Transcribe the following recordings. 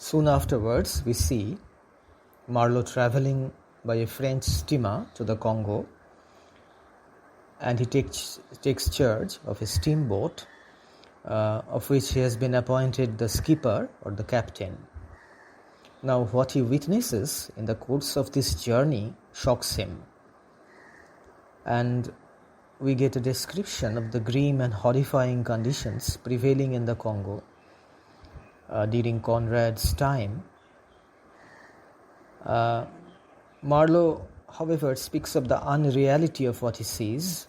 Soon afterwards, we see Marlowe traveling by a French steamer to the Congo, and he takes charge of a steamboat of which he has been appointed the skipper or the captain. Now, what he witnesses in the course of this journey shocks him, and we get a description of the grim and horrifying conditions prevailing in the Congo during Conrad's time. Marlowe, however, speaks of the unreality of what he sees.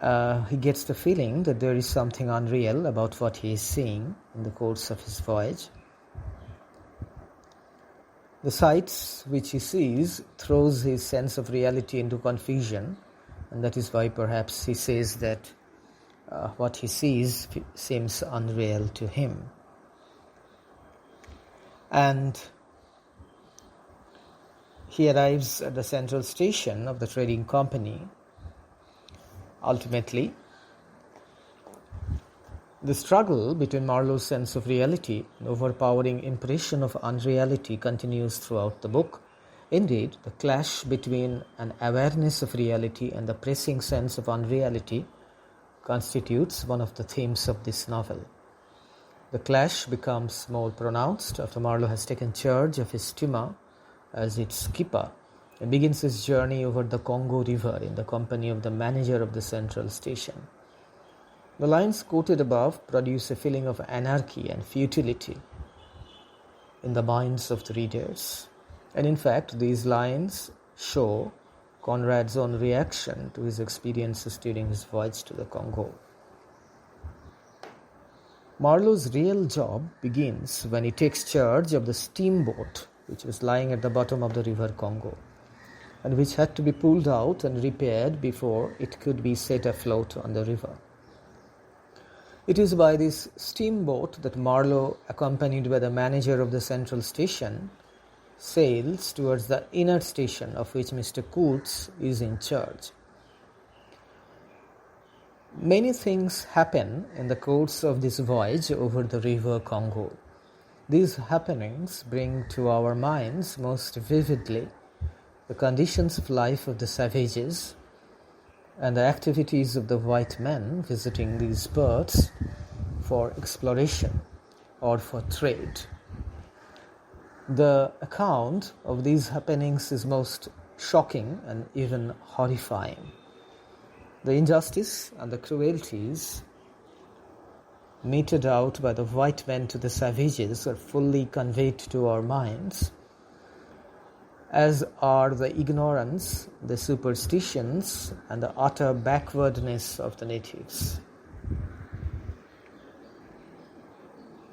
He gets the feeling that there is something unreal about what he is seeing in the course of his voyage. The sights which he sees throws his sense of reality into confusion, and that is why perhaps he says that what he sees seems unreal to him. And he arrives at the central station of the trading company. Ultimately, the struggle between Marlowe's sense of reality and overpowering impression of unreality continues throughout the book. Indeed, the clash between an awareness of reality and the pressing sense of unreality constitutes one of the themes of this novel. The clash becomes more pronounced after Marlowe has taken charge of his steamer as its skipper and begins his journey over the Congo River in the company of the manager of the central station. The lines quoted above produce a feeling of anarchy and futility in the minds of the readers. And in fact, these lines show Conrad's own reaction to his experiences during his voyage to the Congo. Marlowe's real job begins when he takes charge of the steamboat which was lying at the bottom of the river Congo, and which had to be pulled out and repaired before it could be set afloat on the river. It is by this steamboat that Marlowe, accompanied by the manager of the central station, sails towards the inner station of which Mr. Kurtz is in charge. Many things happen in the course of this voyage over the river Congo. These happenings bring to our minds most vividly the conditions of life of the savages and the activities of the white men visiting these parts for exploration or for trade. The account of these happenings is most shocking and even horrifying. The injustice and the cruelties meted out by the white men to the savages are fully conveyed to our minds, as are the ignorance, the superstitions, and the utter backwardness of the natives.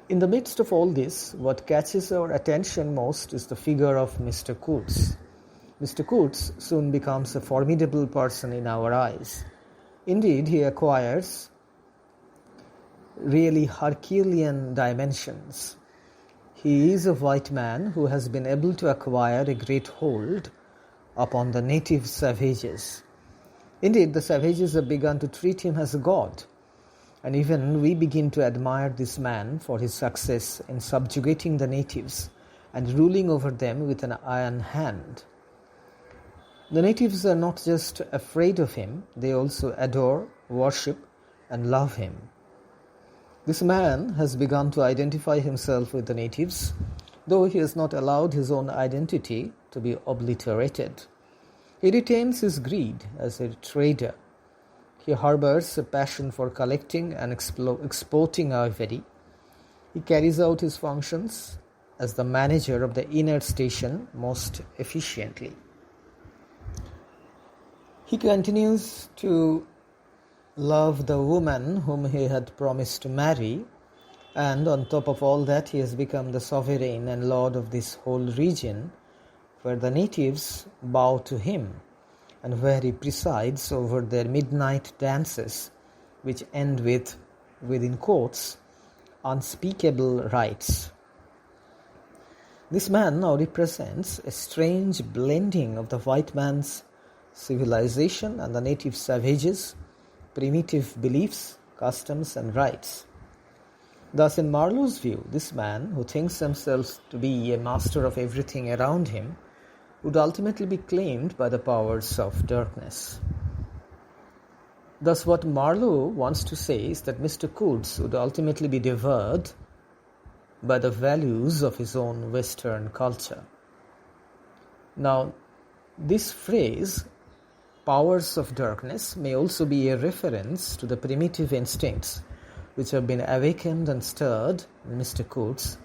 In the midst of all this, what catches our attention most is the figure of Mr. Kurtz. Mr. Kurtz soon becomes a formidable person in our eyes. Indeed, he acquires really Herculean dimensions. He is a white man who has been able to acquire a great hold upon the native savages. Indeed, the savages have begun to treat him as a god, and even we begin to admire this man for his success in subjugating the natives and ruling over them with an iron hand. The natives are not just afraid of him, they also adore, worship, and love him. This man has begun to identify himself with the natives, though he has not allowed his own identity to be obliterated. He retains his greed as a trader. He harbors a passion for collecting and exporting ivory. He carries out his functions as the manager of the inner station most efficiently. He continues to love the woman whom he had promised to marry, and on top of all that, he has become the sovereign and lord of this whole region, where the natives bow to him and where he presides over their midnight dances, which end with, within quotes, unspeakable rites. This man now represents a strange blending of the white man's civilization and the native savages' primitive beliefs, customs, and rites. Thus, in Marlowe's view, this man, who thinks himself to be a master of everything around him, would ultimately be claimed by the powers of darkness. Thus, what Marlowe wants to say is that Mr. Coates would ultimately be devoured by the values of his own Western culture. Now, this phrase, powers of darkness, may also be a reference to the primitive instincts which have been awakened and stirred in Mr. Coates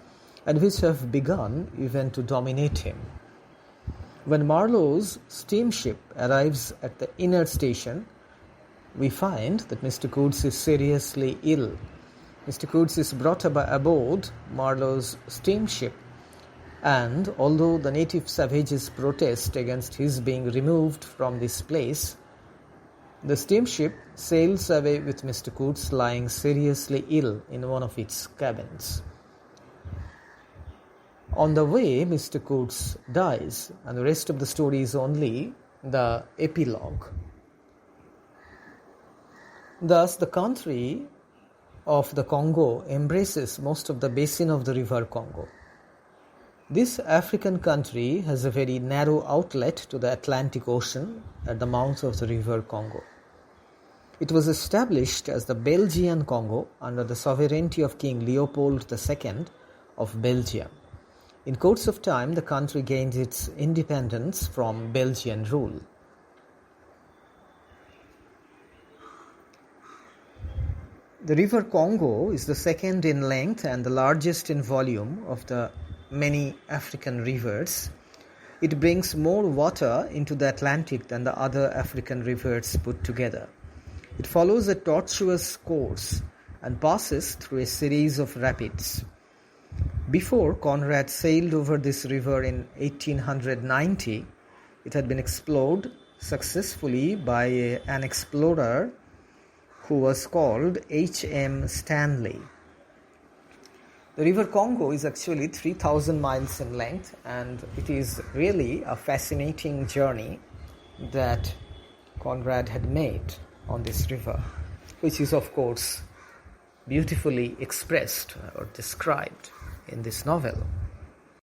and which have begun even to dominate him. When Marlowe's steamship arrives at the inner station, we find that Mr. Coates is seriously ill. Mr. Coates is brought aboard Marlowe's steamship, and although the native savages protest against his being removed from this place, the steamship sails away with Mr. Coates lying seriously ill in one of its cabins. On the way, Mr. Coates dies, and the rest of the story is only the epilogue. Thus, the country of the Congo embraces most of the basin of the river Congo. This African country has a very narrow outlet to the Atlantic Ocean at the mouth of the river Congo. It was established as the Belgian Congo under the sovereignty of King Leopold II of Belgium. In course of time, the country gained its independence from Belgian rule. The river Congo is the second in length and the largest in volume of the many African rivers. It brings more water into the Atlantic than the other African rivers put together. It follows a tortuous course and passes through a series of rapids. Before Conrad sailed over this river in 1890, it had been explored successfully by an explorer who was called H.M. Stanley. The river Congo is actually 3,000 miles in length, and it is really a fascinating journey that Conrad had made on this river, which is of course beautifully expressed or described in this novel.